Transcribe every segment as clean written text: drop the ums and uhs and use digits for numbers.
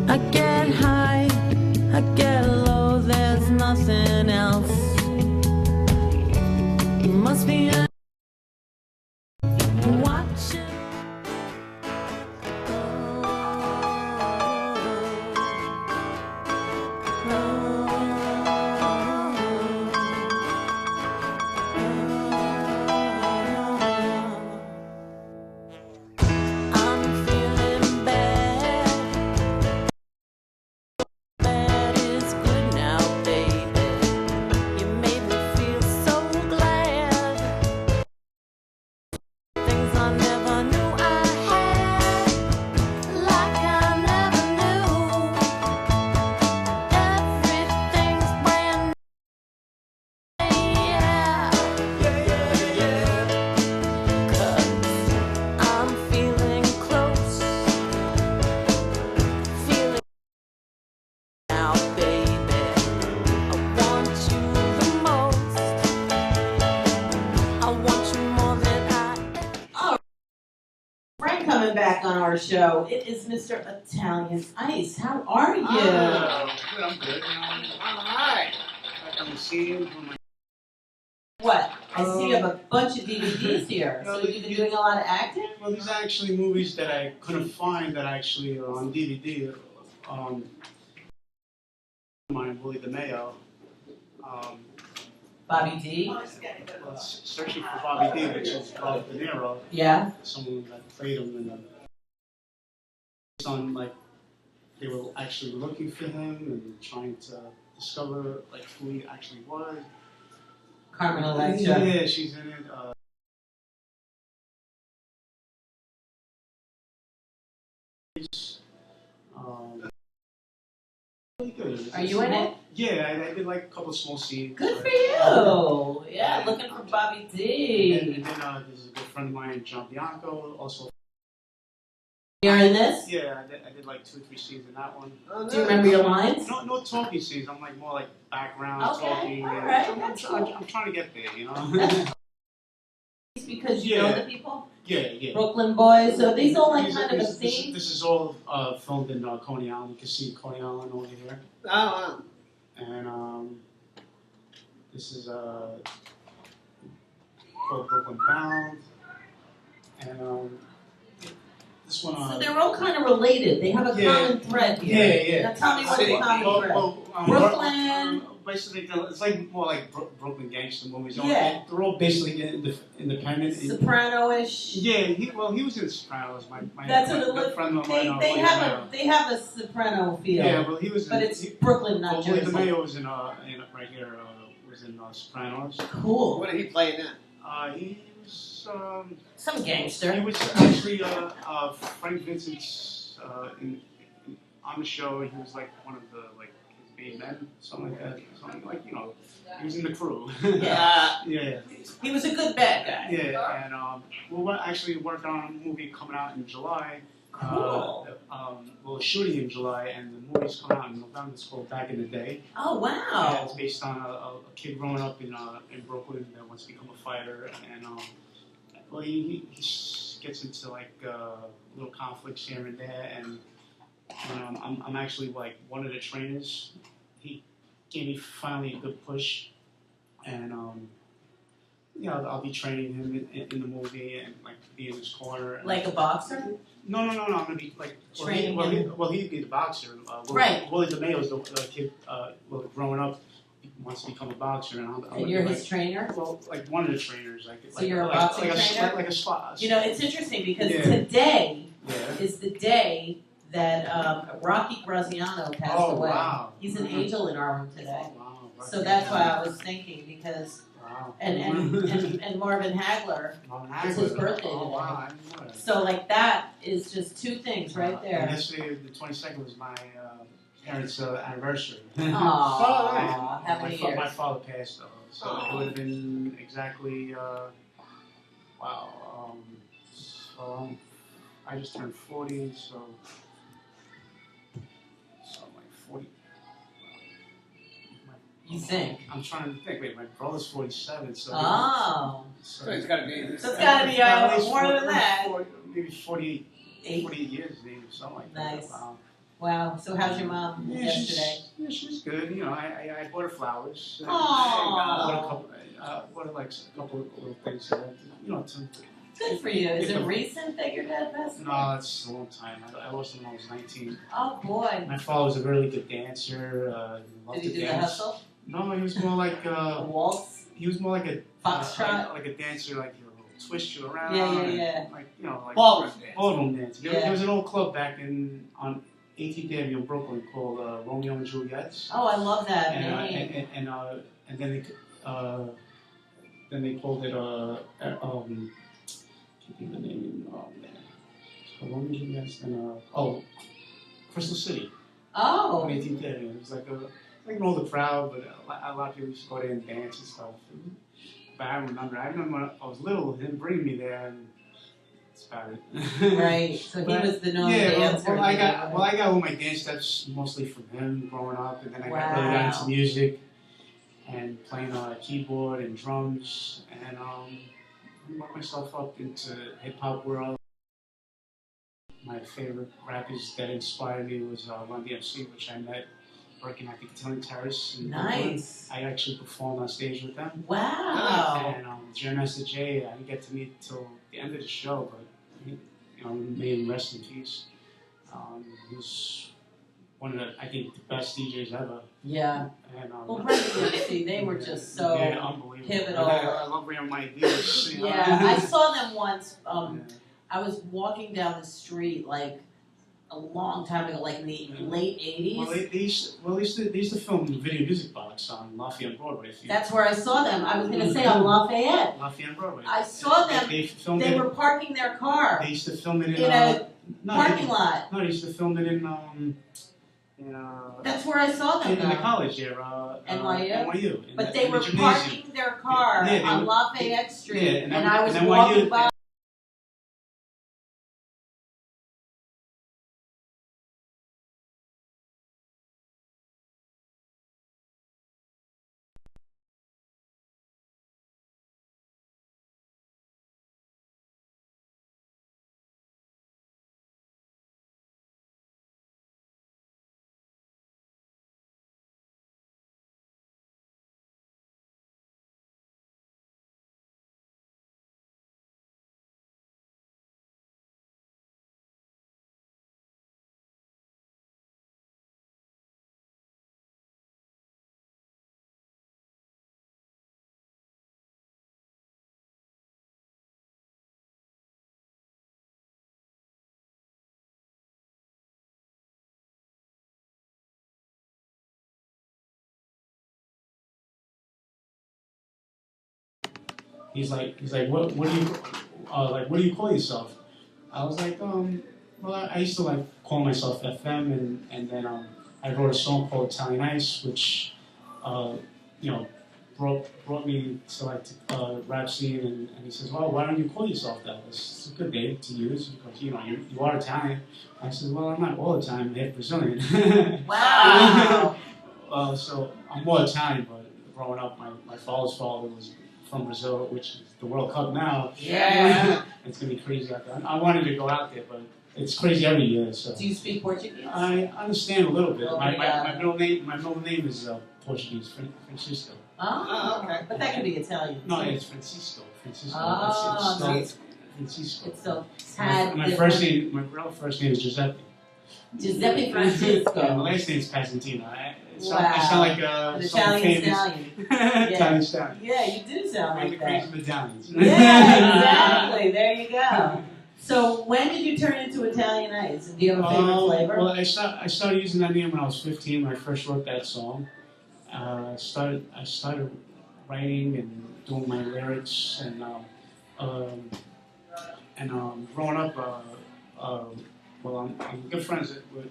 I get high, I get low, there's nothing else. You must be watching. Coming back on our show, it is Mr. ITaLiaN iCe. How are you? I'm good. All right. I'm seeing What? I see you have a bunch of DVDs here. So you've been doing a lot of acting? Well, these are actually movies that I couldn't find that actually are on DVD. My BoNNiE the Mayo. Bobby D? Well, searching for Bobby D, which is Robert De Niro. Yeah. Someone that played him in based on like they were actually looking for him and trying to discover like who he actually was. Carmen Electra. Yeah, she's in it. Really good. Are you in it? Yeah, I did like a couple of small scenes. Good for you. Yeah, looking for Bobby D. And then there's a good friend of mine, John Bianco, also. You're in this? Yeah, I did like 2 or 3 scenes in that one. Do you remember your lines? No talking scenes. I'm like more like background talking. All right. I'm trying to get there, you know. Because you know the people? Yeah. Brooklyn boys. So these all like kind of a theme? This is all filmed in Coney Island. You can see Coney Island over here. Oh, wow. And this is called Brooklyn Bound. And this one. So they're all kind of related. They have a common thread here. Yeah. Now tell me what the common thread. Brooklyn. Basically, it's like more like Brooklyn gangster movies. Yeah. They're all basically independent. Soprano-ish. Yeah, he was in Sopranos. My That's what it looks. friend of mine. They have a soprano feel. Yeah, well, he was. But it's Brooklyn, not Jersey. The Mayo was in right here. Was in Sopranos. Cool. What did he play in that? He was some gangster. He was actually Frank Vincent's on the show. He was like one of the his main men, something like that. Something like he was in the crew. Yeah. Yeah. He was a good bad guy. Yeah, and we're actually working on a movie coming out in July. Cool. We're shooting in July, and the movie's coming out in November. It's called Back in the Day. Oh wow! Yeah, it's based on a kid growing up in Brooklyn that wants to become a fighter, and well, he gets into like little conflicts here and there, and I'm actually like one of the trainers. He gave me finally a good push, and I'll be training him in the movie and like be in his corner. Like a boxer? No. I'm gonna be like training him. He'd be the boxer. Right. Willie DeMayo's the kid. Growing up, he wants to become a boxer, and you're his trainer. Well, like one of the trainers. So you're a boxing trainer. Like a spot. You know, it's interesting because today is the day that Rocky Graziano passed away. Wow. He's an angel in our room today. Oh, wow. So that's why I was thinking because. Wow. And Marvin Hagler, it's his birthday today. Oh, wow. I didn't know that. So like that is just 2 things right there. And yesterday, the 22nd, was my parents' anniversary. Aww, how many years? My father passed, so it would have been exactly, so I just turned 40, so I'm like 40. You think? I'm trying to think. Wait, my brother's 47, so. Oh. So it's got to be. So it's got to be more than that. Maybe 48 years, maybe something like that. Nice. Wow. Wow. So how's your mom yesterday? She's good. You know, I bought her flowers. Aww. Bought her like a couple of little things. You know, Good for you. Is it recent that your dad passed away? No, it's a long time. I lost him when I was 19. Oh boy. My father was a really good dancer. Loved Did he to do dance. the hustle? No, he was more like A waltz? he was more like a Foxtrot? like a dancer, like he'll twist you around. Yeah. Like you know, like Ballroom dance. Yeah. There was an old club back on 18th Avenue in Brooklyn called Romeo and Juliet's. Oh, I love that name. And then they called it can't think of the name. Oh man, so Romeo and Juliet's and Crystal City. Oh. On 18th Avenue. It was like an older crowd, but a lot of people used to go there and dance and stuff. But I remember when I was little, him bringing me there, and that's about it. Right. So he was the known dancer. Well, I got all my dance steps mostly from him growing up, and then I really got into music and playing keyboard and drums, and worked myself up into hip hop world. My favorite rappers that inspired me was Run DMC, which I met working at the ITaLiaN Terrace in Brooklyn. Nice. I actually performed on stage with them. Wow. And Jam Master Jay, I didn't get to meet till the end of the show, but may him rest in peace. He's one of the, I think, the best DJs ever. Yeah. And, well, Run DMC, they were just so unbelievable. pivotal. I love Real My Ideas. Yeah, I saw them once. I was walking down the street like a long time ago, like in the late 80s. Well, they used to film the Video Music Box on Lafayette Broadway. That's where I saw them. I was going to say on Lafayette. Lafayette Broadway. I saw them. They were parking their car. They used to film it in a parking lot. No, they used to film it in that's where I saw them. In the college here, NYU. But they were parking their car on Lafayette Street, and I was walking by. He's like, what do you call yourself? I was like, well, I used to like call myself FM, and then I wrote a song called ITaLiaN ICE, which, brought me to like rap scene, and he says, well, why don't you call yourself that? It's a good name to use because you are Italian. I said, well, I'm not all Italian, I'm half Brazilian. Wow. So I'm more Italian, but growing up, my father's father was from Brazil, which is the World Cup now. Yeah. It's gonna be crazy out there. I wanted to go out there, but it's crazy every year. So. Do you speak Portuguese? I understand a little bit. Oh, my middle name is Portuguese, Francisco. Oh, okay. But that could be Italian. No, it's Francisco. Oh, Francisco. It's so sad. My real first name is Giuseppe. Giuseppe Francisco. Yeah, my last name is Pasentino. I Wow. sound like an Italian stallion. Italian stallion. Yeah, you do sound like that. Crazy Italians. Yeah, exactly. There you go. So when did you turn into ITaLiaN ICE? Do you have a favorite flavor? Well, I started using that name when I was 15 when I first wrote that song. I started writing and doing my lyrics and growing up. Well, I'm good friends with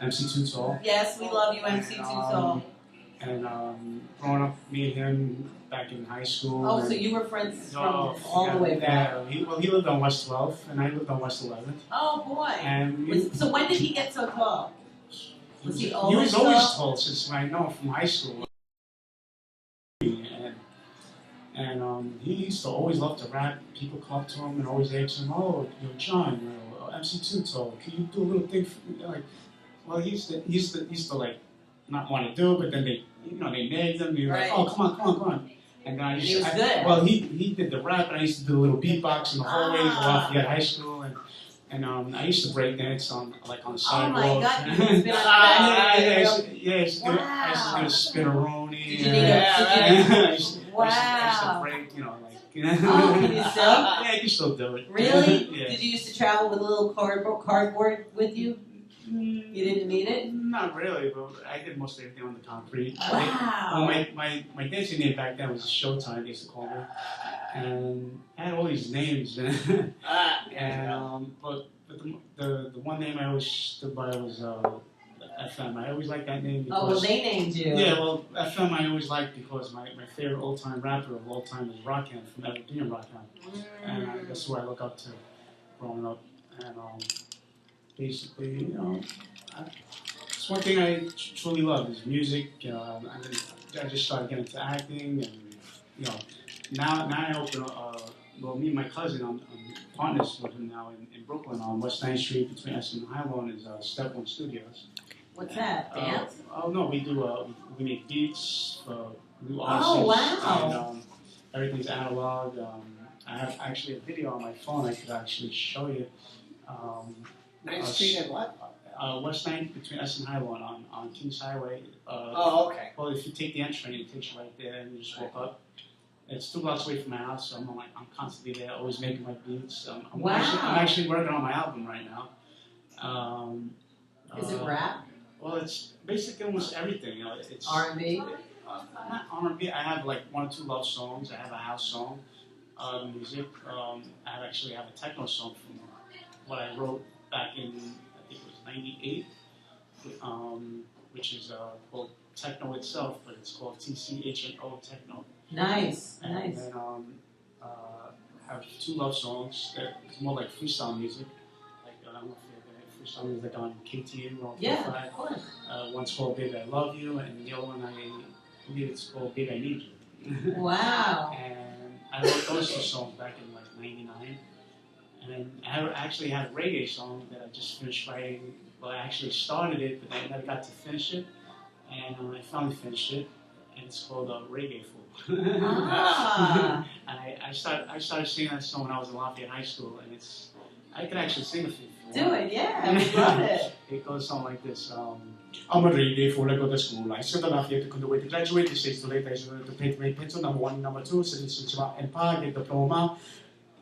MC Tutal. Yes, we love you, MC Tutal. And growing up, me and him back in high school. Oh, so you were friends from all the way back? Yeah, he lived on West 12th, and I lived on West 11th. Oh boy! And so when did he get so tall? Was he He was always tall? tall since I know him from high school. And he used to always love to rap. People come up to him and always ask him, "Oh, John, MC Tutal, can you do a little thing for me?" Like, Well, he used to like not want to do, but then they nagged him. He was like, Right. oh, come on. And then And he was good. Well, he did the rap, and I used to do a little beatbox in the hallways of Lafayette High School, and I used to break dance on the Oh sidewalk. my God! You can spin on I used to do Wow. a spin-a-roni. Did you need I used to Wow. break, like. Oh, can you still? Yeah, I can still do it. Really? Yeah. Did you used to travel with a little cardboard with you? You didn't need it? Not really, but I did most everything on the concrete. Wow. My dancing name back then was Showtime, they used to call me. And I had all these names. And but the one name I always stood by was FM. I always liked that name because... Oh, well, they named you. Yeah, well, FM I always liked because my favorite old-time rapper of all time is Rockhand from Evergreen Rockhand. And that's who I look up to growing up. And basically, it's one thing I truly love is music. I just started getting into acting, and now I open well, me and my cousin, I'm partners with him now in Brooklyn on West 9th Street between us and ITaLiaN is Step One Studios. What's that? Dance? Oh no, we do we make beats for new artists. Oh, wow. And everything's analog. I have actually a video on my phone I could actually show you. 9th Street and what? West 9th between us and ITaLiaN on Kings Highway. Oh, okay. Well, if you take the N train, it takes you right there, and you just walk up. It's 2 blocks away from my house, so I'm constantly there, always making my beats. I'm actually working on my album right now. Is it rap? Well, it's basically almost everything. It's R&B? Not R&B. I have like 1 or 2 love songs. I have a house song, music. I actually have a techno song from what I wrote back in, I think it was '98, which is called Techno itself, but it's called TCHNO Techno. Nice, And nice. then I have 2 love songs that it's more like freestyle music. Like I don't know if you have freestyle music on KTN or Yeah, 45. of course. One's called Baby I Love You, and the other one I believe it's called Baby I Need You. Wow. And I wrote those 2 songs back in like '99. And I actually had a reggae song that I just finished writing. Well, I actually started it, but I never got to finish it. And I finally finished it, and it's called ReWandWho. Ah. And I started singing that song when I was in Lafayette High School, and I could actually sing it for you. Do it, yeah. I love it. It goes something like this. I'm a reggae fool, I go to school. I sit on Lafayette, couldn't wait to graduate. It stays too late, I should to pay pencil, number 1, number 2, citizenship and PA, get diploma.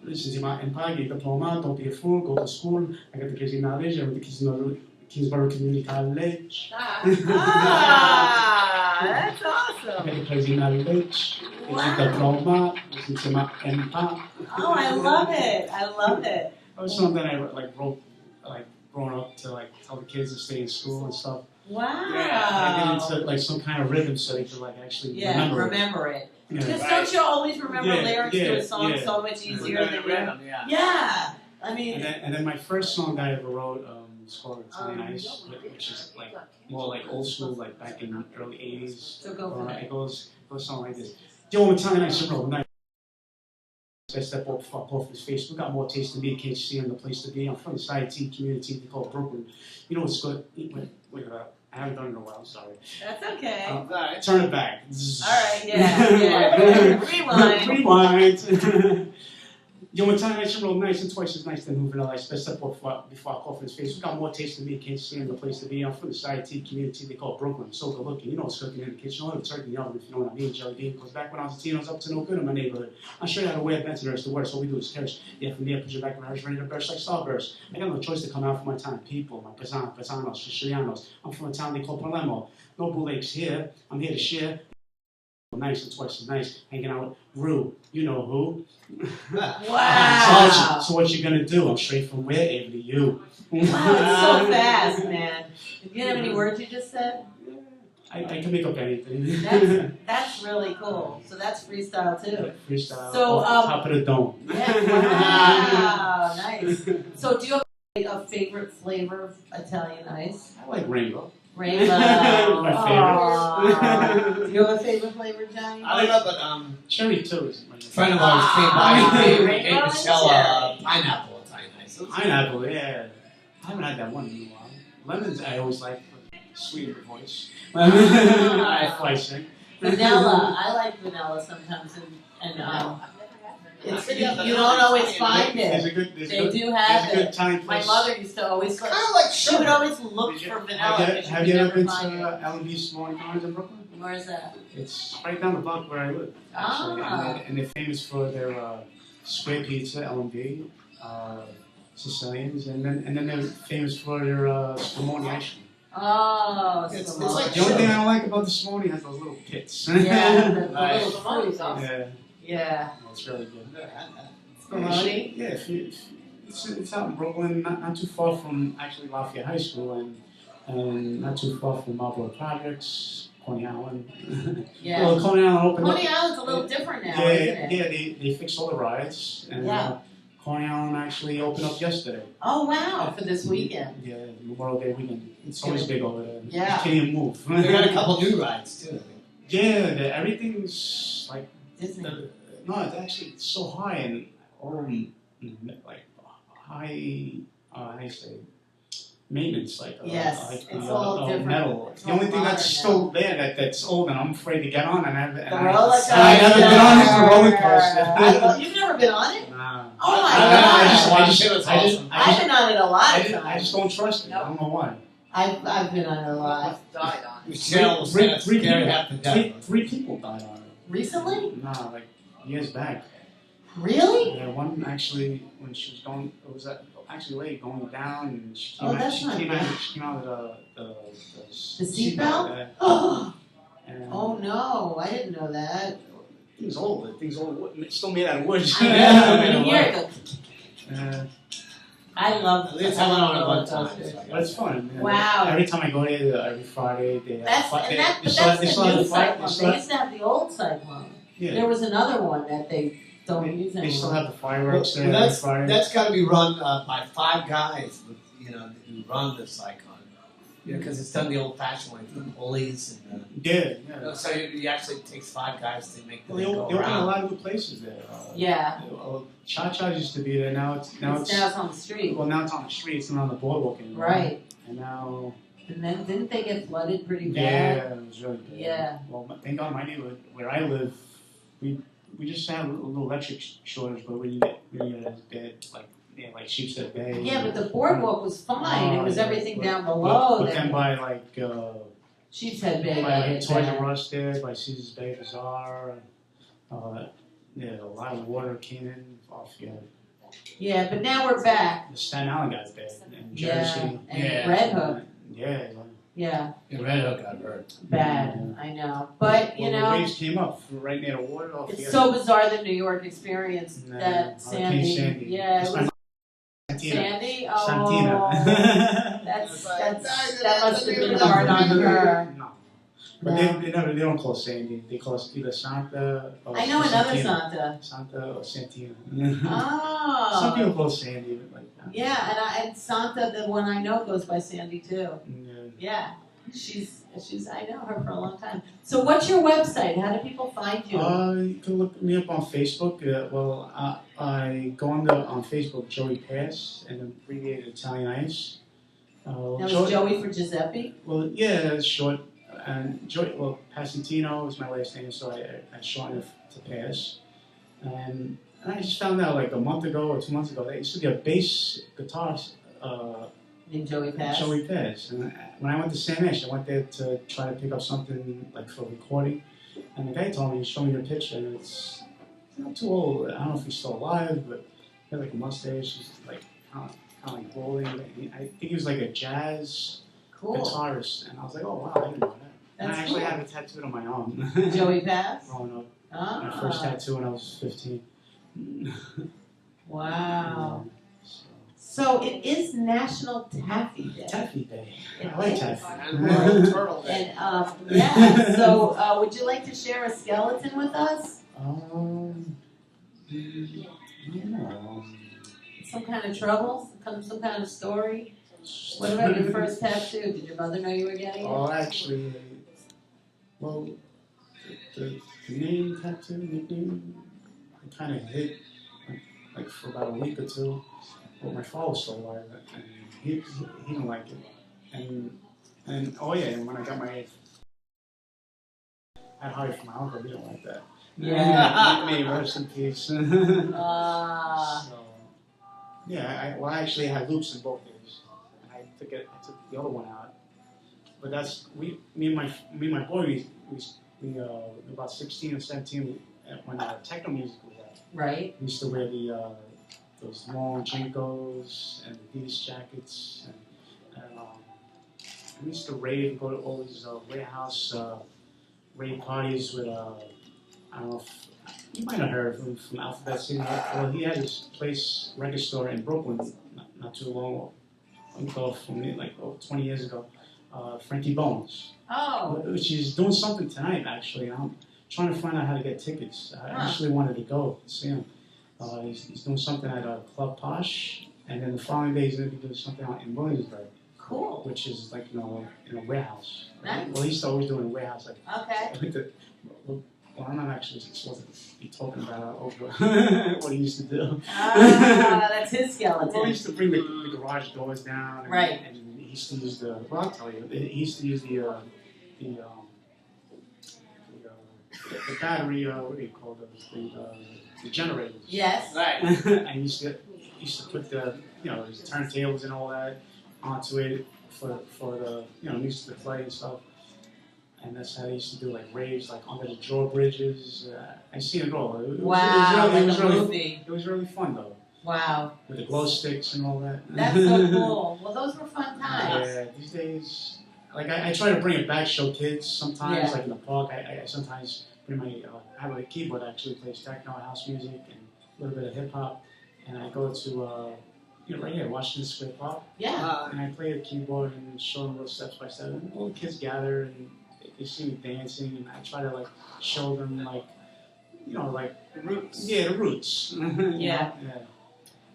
Listen and PA, get diploma, don't be a fool, go to school. I got the crazy knowledge, I went to Kingsborough Community College. That's awesome. I got the crazy knowledge, Wow. get diploma, listen and PA. Oh, I love it. I love it. That was something I wrote growing up to tell the kids to stay in school and stuff. Wow. I get into some kind of rhythm so they could actually remember it. Because Yeah. don't you always remember lyrics to a song yeah. so much easier than rhythm, you? yeah. Yeah. I mean, And then my first song that I ever wrote was called iTaLiaN, which is more like old school, like back in the early '80s. so go for that. It goes something like this. Yo, iTaLiaN, bro. Nice. I step up, fuck off his face. We got more taste than me, can't you see I'm the place to be? I'm from the IT community, they call it Brooklyn. You know what's good? Wait about. I haven't done it in a while, sorry. That's okay. Turn it back. Alright, yeah. Rewind. Rewind. Yo, iTaLiaN, real nice and twice as nice than Hoover Lights. Best step up before I cough in his face. We got more taste than me, can't you see I'm the place to be? I'm from the IT community, they call it Brooklyn. So good looking, you know what's cooking in the kitchen. I'll have a turkey in the oven if you know what I mean. Jelly bean, because back when I was a teen, I was up to no good in my neighborhood. I'm sure you how to wear Bensonhurst to work, so all we do is curse. Yeah, from there, put your back in ready to burst like starburst. I got no choice to come out for my town people, my paisanos, Sicilianos. I'm from a town they call Palermo. No bull lakes here, I'm here to share. Nice and twice as nice, hanging out with ReW, you know who. Wow. So what you gonna do? I'm straight from wherever to you. Wow, it's so fast, man. Do you have any words you just said? I can make up anything. That's really cool. So that's freestyle too. Freestyle. So, off the top of the dome. Yeah, wow, nice. So do you have a favorite flavor of Italian ice? I like rainbow. Rainbow. My favorite. Do you have a favorite flavor, Johnny? I don't know, but Cherry too is my a friend of ours came by and Rainbow came to and sell cherry. pineapple Italian ice. Pineapple, yeah. I haven't had that one in a while. lemons I always like, sweet in the voice. Ah. I sing. Vanilla. I like vanilla sometimes, and it's you don't always find There's it. a good, there's They a good, do have there's a good it. time My place. mother used to always Kind of like she would sugar. always look for vanilla. because Have could you ever never been find it. to L&B's Small Cars in Brooklyn? Where's that? It's right down the block where I live, actually. Ah. And they're famous for their square pizza, L&B, Sicilians, and then they're famous for their spumoni ice cream. Oh, It's Simone. like The only thing I don't like about the spumoni has those little pits. Yeah, the Nice. little fruit. Yeah, Yeah. it's really good. Spumoni? Yeah, it's out in Brooklyn, not too far from actually Lafayette High School, and not too far from Marlboro Projects, Coney Island. Yeah. Well, Coney Island opened Coney up. Island's a little different now, Yeah, isn't it? yeah, they fixed all the rides, and Yeah. Coney Island actually opened up yesterday. Oh wow, for this weekend. Yeah, Memorial Day weekend. It's always big over there. Yeah. You can't even move. They got a couple new rides too, I think. Yeah, everything's like Disney. no, it's actually so high and all like high. How do you say? Maintenance, like Yes, like it's all different. metal. It's The all only thing that's modern still there that's old and I'm afraid to get on, and The roller coaster. I haven't been on is the roller coaster. You've never been on it? Nah. Oh my I God. just I've been on it a lot of I times. just don't trust it. I don't know why. I've been on it a lot. Died on it. Cheryl was Three scared people- half to death. Three people died on it. Recently? Nah, like years back. Really? Yeah, one actually when she was going, it was actually late going down, and she Oh, came out. that's She not came good. out. She came out of The seatbelt? Yeah. Oh And no, I didn't know that. thing's old. The thing's old. It's still made out of wood. I know. You hear it go. Uh, I love At least I went on it one time. coasters. but it's fun. Yeah. Wow. Every time I go there, every Friday, they That's have and that, they but still have- that's they the new still have cyclone. the They used to have the old cyclone. yeah. There was another one that they don't use anymore. They still have the Well, fireworks there every Friday. that's got to be run by 5 guys, with, who run this icon. Because it's done the old-fashioned way, through pulleys and. Yeah. So it actually takes 5 guys to make the Well, thing they go open a around. lot of good places there. Yeah. Cha used to be there. Now it's Now it's on the street. well, now it's on the street. It's not on the boardwalk anymore. Right. And now And then didn't they get flooded pretty yeah, bad? it was really good. Yeah. Well, thank God my neighborhood where I live, we just had a little electric shortage, but we didn't get like Sheepshead Bay. Yeah, but the boardwalk was fine. It was yeah, everything but- down below. But then by like Sheepshead Bay. by got Toys hit R bad. Us there, by Caesar's Bay Bazaar, yeah, a lot of water came in off Yeah, but now we're back. the Staten Island guys there, and Yeah. Jersey. And Yeah. Red Hook. Yeah. Yeah, Yeah, Red Hook got hurt. bad. I know. But you Well, the know, waves came up right near the water. it's so bizarre the New York experience Nah, that Hurricane Sandy. Sandy. Yeah, It's it was Santina. Sandy. Oh, Santina. that must have been hard on her. No. But they don't call it Sandy. They call it either Santa or I know another Santina. Santa. Santa or Santina. Oh. Some people call it Sandy, but like that. Yeah, and Santa, the one I know, goes by Sandy too. Yeah. Yeah, she's I know her for a long time. So what's your website? How do people find you? You can look me up on Facebook. I go on Facebook, Joey Pass, and abbreviated Italian Ice. Now is Joey for Giuseppe? Well, yeah, it's short. And Passantino is my last name, so I shortened it to Pass. And I just found out like a month ago or 2 months ago, there used to be a bass guitar Named Joey Pass? Joey Pass. And when I went to San Ash, I went there to try to pick up something like for recording. And the guy told me, he showed me the picture, and it's not too old. I don't know if he's still alive, but he had like a mustache, he's like kind of like bowling. I think he was like a jazz Cool. guitarist, and I was like, oh wow, I didn't know that. And I That's actually cool. have it tattooed on my arm. Joey Pass? Growing up. Ah. My first tattoo when I was 15. Wow. So, So it is National Taffy Day. Taffy Day. It I like is. taffy. And World Turtle Day. And yeah, so would you like to share a skeleton with us? I don't know. Some kind of trouble? Some kind of story? What about your first tattoo? Did your mother know you were getting it? Oh, actually, well, the name tattoo, nickname, I kind of hid like for about a week or two. Well, my father was still alive, and he didn't like it. and oh yeah, and when I got my, I hired from my uncle. He don't like that. Yeah. May rest in peace. So yeah, I actually had loops in both days. I took the other one out. But that's me and my boy. We were about 16 or 17 when techno music was out. Right. We used to wear those long Jinkos and Adidas jackets, and we used to rave, go to all these warehouse rave parties with I don't know if you might have heard of him from Alphabet City. Well, he had his place record store in Brooklyn not too long ago, from like 20 years ago. Frankie Bones, which is doing something tonight actually. I'm trying to find out how to get tickets. I actually wanted to go see him. He's doing something at Club Posh, and then the following day he's going to be doing something out in Williamsburg. Cool. Which is like in a warehouse. Nice. Well, he used to always do it in a warehouse. Like, Okay. I think well, I'm not actually supposed to be talking about what he used to do. That's his skeleton. Well, he used to bring the garage doors down. And, right. And he used to use well, I'll tell you, he used to use the battery, what do you call those? The generators. Yes. Right. And he used to put his turntables and all that onto it for the music to play and stuff. And that's how they used to do like raves, like under the drawbridges. I seen it all. It was really fun though. Wow. With the glow sticks and all that. That's so cool. Well, those were fun times. Yeah, these days, like I try to bring it back, show kids sometimes, like in the park. I sometimes bring I have a keyboard that actually plays techno, house music, and a little bit of hip hop. And I go to, right here, Washington Square Park. Yeah. And I play the keyboard and show them little steps by step. And all the kids gather and they see me dancing, and I try to like show them like the roots. Yeah, the roots. Yeah.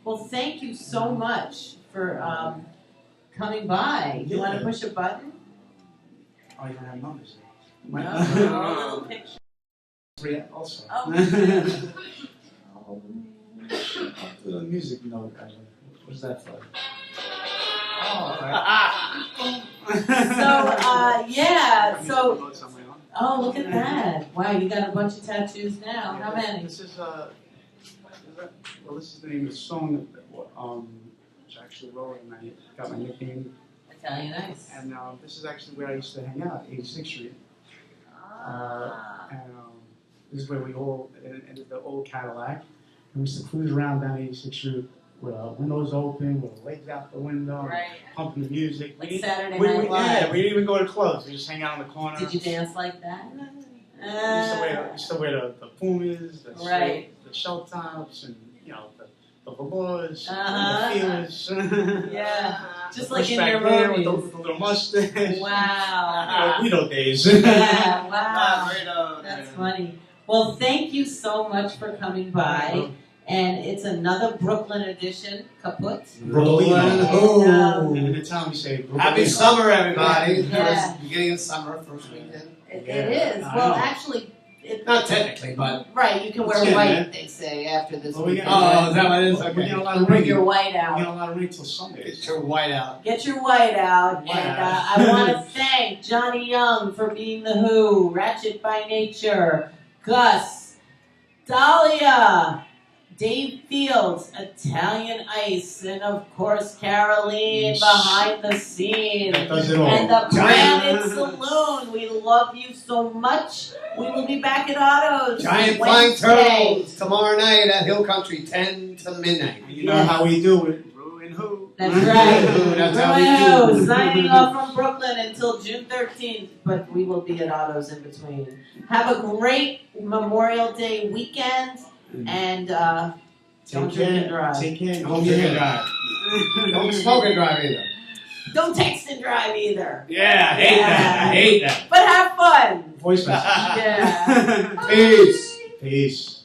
Well, thank you so much for coming by. You want to push a button? Oh, you don't have numbers. No, a little picture. Free also. Oh. I'll do a music note. What's that for? So, oh, look at that. Wow, you got a bunch of tattoos now. How many? This is the name of the song which I actually wrote, and I got my nickname. ITaLiaN Ice. And this is actually where I used to hang out, 86th Street. And this is where we all ended the old Cadillac. And we used to cruise around down 86th Street with our windows open, with our legs out the window, pumping the music. Like Saturday Night Live. Yeah, we didn't even go to clubs. We just hang out in the corner. Did you dance like that? We used to wear the Pumas, the shell tops, and the velours, the feelers. Yeah, just like in back your there movies. with the little mustache. Wow. Guido days. Yeah, wow. That's funny. Well, thank you so much for coming by. And it's another Brooklyn edition, kaput. ReWandWho. And in town we say Happy summer, everybody. Yeah. First beginning of summer, first weekend. It is. Well, actually, not technically, but right. You can wear white. They say after this weekend. Oh, is that what it is? We get a lot of Bring rain. your white We out. get a lot of rain till Sunday. Get your white out. Get your white out. White And out. I want to thank Johnny Young for being the Who, Ratchet by Nature, Gus, Dahlia, Dave Fields, ITaLiaN Ice, and of course Caroline behind the scenes. That does it all. And the Branded Saloon. We love you so much. We will be back at Autos Giant Flying Wednesday. Turtles tomorrow night at Hill Country, 10 to midnight. You know how we do it. ReWandWho. That's right. That's how we do. Signing off from Brooklyn until June 13th, but we will be at Autos in between. Have a great Memorial Day weekend, and don't drink and drive. Take care. Don't drink and drive. Don't smoke and drive either. Don't text and drive either. Yeah, I hate that. I hate that. But have fun. Voice message. Yeah. Peace. Peace.